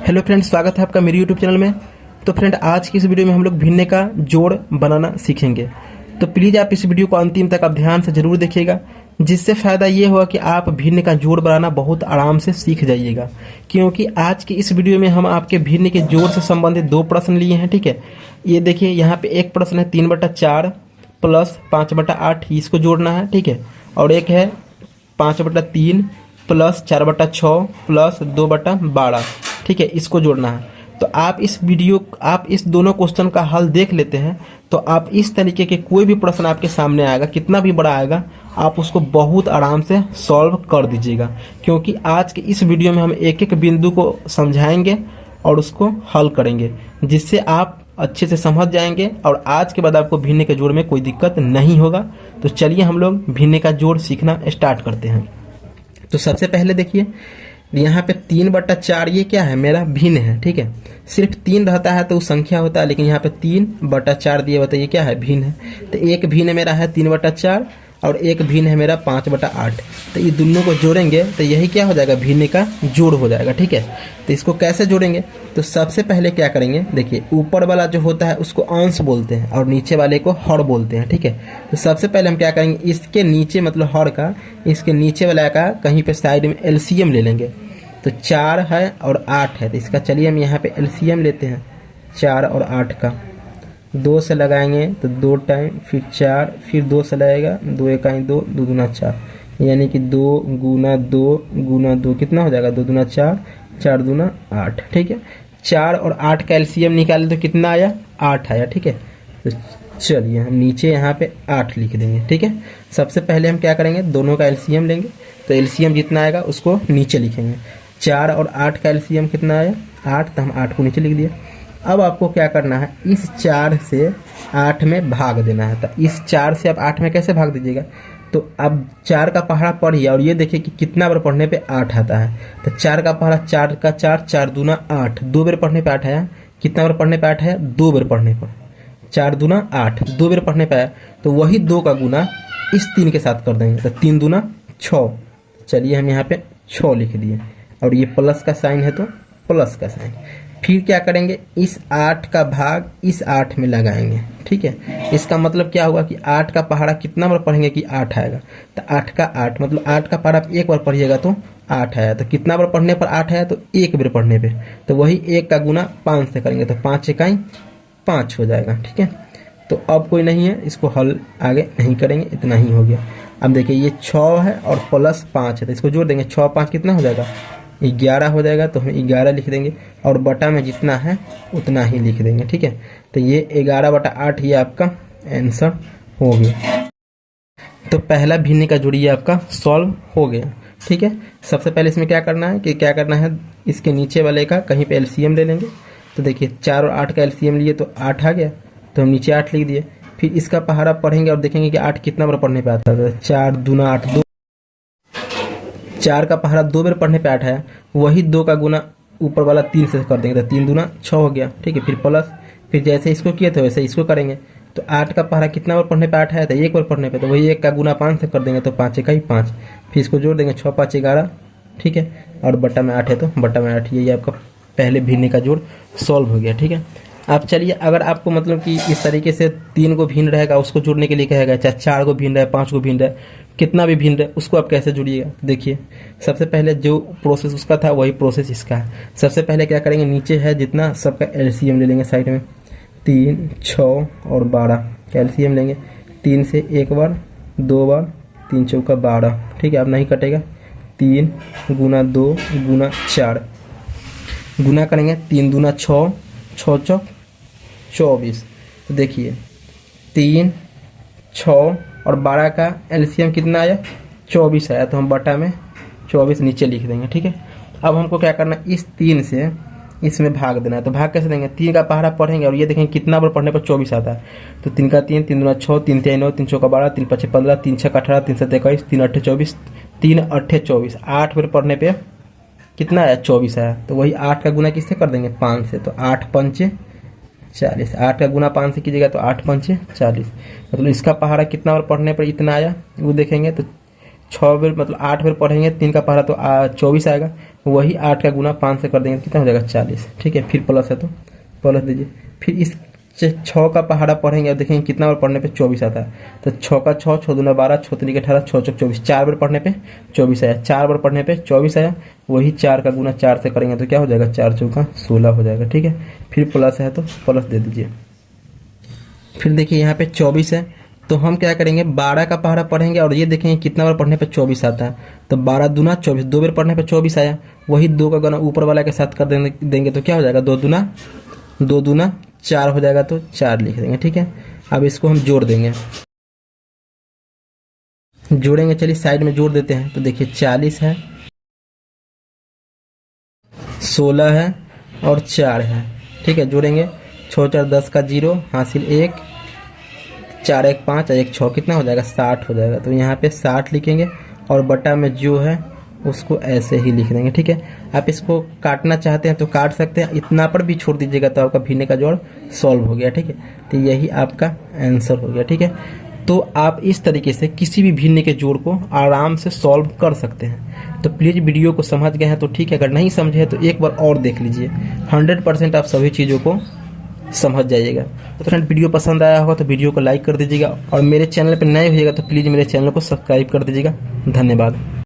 Hello friend, स्वागत है आपका मेरे यूट्यूब चैनल में। तो फ्रेंड, आज की इस वीडियो में हम लोग भिन्ने का जोड़ बनाना सीखेंगे। तो प्लीज़ आप इस वीडियो को अंतिम तक आप ध्यान से ज़रूर देखिएगा, जिससे फ़ायदा ये होगा कि आप भिन्न का जोड़ बनाना बहुत आराम से सीख जाइएगा। क्योंकि आज की इस वीडियो में हम आपके भिन्न के जोड़ से संबंधित 2 प्रश्न लिए हैं। ठीक है, ये देखिए यहाँ पे एक प्रश्न है 3/4 प्लस 5/8, इसको जोड़ना है। ठीक है, और एक है 5/3 प्लस 4/6 प्लस 2/12। ठीक है, इसको जोड़ना है। तो आप इस दोनों क्वेश्चन का हल देख लेते हैं तो आप इस तरीके के कोई भी प्रश्न आपके सामने आएगा, कितना भी बड़ा आएगा, आप उसको बहुत आराम से सॉल्व कर दीजिएगा। क्योंकि आज के इस वीडियो में हम एक एक बिंदु को समझाएंगे और उसको हल करेंगे, जिससे आप अच्छे से समझ जाएंगे और आज के बाद आपको भिन्न के जोड़ में कोई दिक्कत नहीं होगा। तो चलिए हम लोग भिन्न का जोड़ सीखना स्टार्ट करते हैं। तो सबसे पहले देखिए यहाँ पे 3/4 ये क्या है, मेरा भिन्न है। ठीक है, सिर्फ 3 रहता है तो संख्या होता है, लेकिन यहाँ पे 3/4 दिए होते, ये क्या है, भिन्न है। तो एक भिन्न मेरा है 3/4 और एक भिन्न है मेरा 5/8। तो ये दोनों को जोड़ेंगे तो यही क्या हो जाएगा, भिन्न का जोड़ हो जाएगा। ठीक है, तो इसको कैसे जोड़ेंगे, तो सबसे पहले क्या करेंगे, देखिए ऊपर वाला जो होता है उसको अंश बोलते हैं और नीचे वाले को हर बोलते हैं। ठीक है, तो सबसे पहले हम क्या करेंगे, इसके नीचे मतलब हर का, इसके नीचे वाला का कहीं पे साइड में एलसीएम ले लेंगे। तो 4 है और 8 है, तो इसका चलिए हम यहाँ पे एलसीएम लेते हैं 4 और 8 का। 2 से लगाएंगे तो 2 टाइम, फिर 4, फिर 2 से लगेगा, 2 × 2, 2 दूना 4, यानी कि 2 × 2 × 2 कितना हो जाएगा, 2 दूना 4, 4 दूना 8। ठीक है, 4 और 8 का एलसीएम निकाले तो कितना आया, 8 आया। ठीक है, तो चलिए हम नीचे यहाँ पे 8 लिख देंगे। ठीक है, सबसे पहले हम क्या करेंगे, दोनों का एलसीएम लेंगे। तो एलसीएम जितना आएगा उसको नीचे लिखेंगे। 4 और 8 का एलसीएम कितना आया, 8, तो हम 8 को नीचे लिख दिया। अब आपको क्या करना है, इस 4 से 8 में भाग देना है। तो इस 4 से आप 8 में कैसे भाग दीजिएगा, तो अब 4 का पहाड़ा पढ़िए और ये देखिए कि कितना बार पढ़ने पे 8 आता है। तो 4 का पहाड़ा 4 का 4, 4 दूना 8, 2 बार पढ़ने पे 8 आया। कितना बार पढ़ने पे 8 आया, 2 बार पढ़ने पर, 4 दूना 8, 2 बार पढ़ने पे आया। तो वही 2 का गुना इस 3 के साथ कर देंगे, तो 3 दूना 6। चलिए हम यहाँ पे 6 लिख दिए और ये प्लस का साइन है तो प्लस का साइन। फिर क्या करेंगे, इस 8 का भाग इस 8 में लगाएंगे। ठीक है, इसका मतलब क्या हुआ कि 8 का पहाड़ा कितना बार पढ़ेंगे कि 8 आएगा। तो 8 का 8 मतलब 8 का पहाड़ा एक बार पढ़िएगा तो 8 आया। तो कितना बार पढ़ने पर 8 आया, तो एक बार पढ़ने पे, तो वही 1 का गुना 5 से करेंगे तो 5 × 5 हो जाएगा। ठीक है, तो अब कोई नहीं है, इसको हल आगे नहीं करेंगे, इतना ही हो गया। अब देखिए ये 6 है और प्लस 5 है, तो इसको जोड़ देंगे, 6 5 कितना हो जाएगा, 11 हो जाएगा। तो हम 11 लिख देंगे और बटा में जितना है उतना ही लिख देंगे। ठीक है, तो ये 11/8 ये आपका आंसर हो गया। तो पहला भिन्न का जोड़ ये आपका सॉल्व हो गया। ठीक है, सबसे पहले इसमें क्या करना है, इसके नीचे वाले का कहीं पे एलसीएम ले लेंगे। तो देखिए 4 और 8 का एलसीएम लिए तो 8 आ गया, तो हम नीचे 8 लिख दिए। फिर इसका पहाड़ा पढ़ेंगे और देखेंगे कि 8 कितना बार पढ़ने पे आता है। 4 दूना 8, 2, 4 का पहाड़ा 2 बार पढ़ने पे 8 है, वही 2 का गुना ऊपर वाला 3 से कर देंगे, तो 3 दूना 6 हो गया। ठीक है, फिर प्लस, फिर जैसे इसको किए थे वैसे इसको करेंगे। तो 8 का पहाड़ा कितना बार पढ़ने पे 8 है, तो एक बार पढ़ने पे, तो वही 1 का गुना 5 से कर देंगे, तो 5 × 5, फिर इसको जोड़ देंगे, 6 5 11। ठीक है, और बटा में 8 है तो बटा में 8, ये आपका पहले भिन्न का जोड़ सॉल्व हो गया। ठीक है, अब चलिए अगर आपको मतलब कि इस तरीके से 3 को भिन्न रहेगा उसको जोड़ने के लिए कहेगा, चाहे 4 को भिन्न रहे, 5 को भिन्न रहे, कितना भी भिन्न रहे, उसको आप कैसे जोड़िएगा। देखिए सबसे पहले जो प्रोसेस उसका था वही प्रोसेस इसका है। सबसे पहले क्या करेंगे, नीचे है जितना सबका एलसीएम ले लेंगे साइड में, 3, 6 और 12 का एलसीएम लेंगे। 3 से 1 बार, 2 बार, 3 चौका 12। ठीक है, अब नहीं कटेगा, 3 × 2 × 4 गुना करेंगे, 3 दूना 6, 6 चौक 24। तो देखिए 3, 6 और 12 का एलसीएम कितना आया, 24 आया, तो हम बटा में 24 नीचे लिख देंगे। ठीक है, अब हमको क्या करना है, इस 3 से इसमें भाग देना है। तो भाग कैसे देंगे, 3 का पहाड़ा पढ़ेंगे और ये देखेंगे कितना बार पढ़ने पर 24 आता है। तो 3 का 3, 3 दूना 6, 3 3 9, 3 चौका 12, 3 5 15, 3 6 18, 3 7 21, 3 8 24, 3 8 24, 8 बार पढ़ने पे कितना आया, 24 आया। तो वही 8 का गुना किससे कर देंगे, 5 से, तो 8 5 40, 8 का गुना 5 से कीजिएगा तो 8 5 40, मतलब इसका पहाड़ा कितना बार पढ़ने पर इतना आया वो देखेंगे। तो 6 बार मतलब 8 बार पढ़ेंगे 3 का पहाड़ा तो 24 आएगा। वही 8 का गुना 5 से कर देंगे कितना हो जाएगा 40। ठीक है, फिर प्लस है तो प्लस दीजिए। फिर इस 6 का पहाड़ा पढ़ेंगे और देखेंगे कितना बार पढ़ने पे 24 आता है। तो 6 का 6, 6 दूना 12, 6 तीन 18, 6 चौक 24, 4 बार पढ़ने पे 24 आया। 4 बार पढ़ने पे 24 आया। वही 4 का गुना 4 से करेंगे तो क्या हो जाएगा 4 चौका 16 हो जाएगा। ठीक है, फिर प्लस है तो प्लस दे दीजिए। फिर देखिए यहाँ पे 24 है तो हम क्या करेंगे 12 का पहाड़ा पढ़ेंगे और ये देखेंगे कितना बार पढ़ने पे 24 आता है। तो 12 दूना 24, 2 बार पढ़ने पे 24 आया। वही 2 का गुना ऊपर वाला के साथ कर देंगे तो क्या हो जाएगा 2 दूना 4 हो जाएगा तो 4 लिख देंगे। ठीक है, अब इसको हम जोड़ देंगे, जोड़ेंगे। चलिए साइड में जोड़ देते हैं। तो देखिए 40 है, 16 है और 4 है। ठीक है, जोड़ेंगे। 6 4 10 का 0 हासिल 1, 4 1 5 और 1 6 कितना हो जाएगा 60 हो जाएगा। तो यहाँ पे 60 लिखेंगे और बटा में जो है उसको ऐसे ही लिख देंगे। ठीक है, आप इसको काटना चाहते हैं तो काट सकते हैं, इतना पर भी छोड़ दीजिएगा तो आपका भिन्ने का जोड़ सॉल्व हो गया। ठीक है, तो यही आपका आंसर हो गया। ठीक है, तो आप इस तरीके से किसी भी भिन्ने के जोड़ को आराम से सॉल्व कर सकते हैं। तो प्लीज़ वीडियो को समझ गए हैं तो ठीक है, अगर नहीं समझे हैं तो एक बार और देख लीजिए। 100% आप सभी चीज़ों को समझ जाइएगा। तो फ्रेंड वीडियो पसंद आया होगा तो वीडियो को लाइक कर दीजिएगा और मेरे चैनल पर नए होइएगा तो प्लीज़ मेरे चैनल को सब्सक्राइब कर दीजिएगा। धन्यवाद।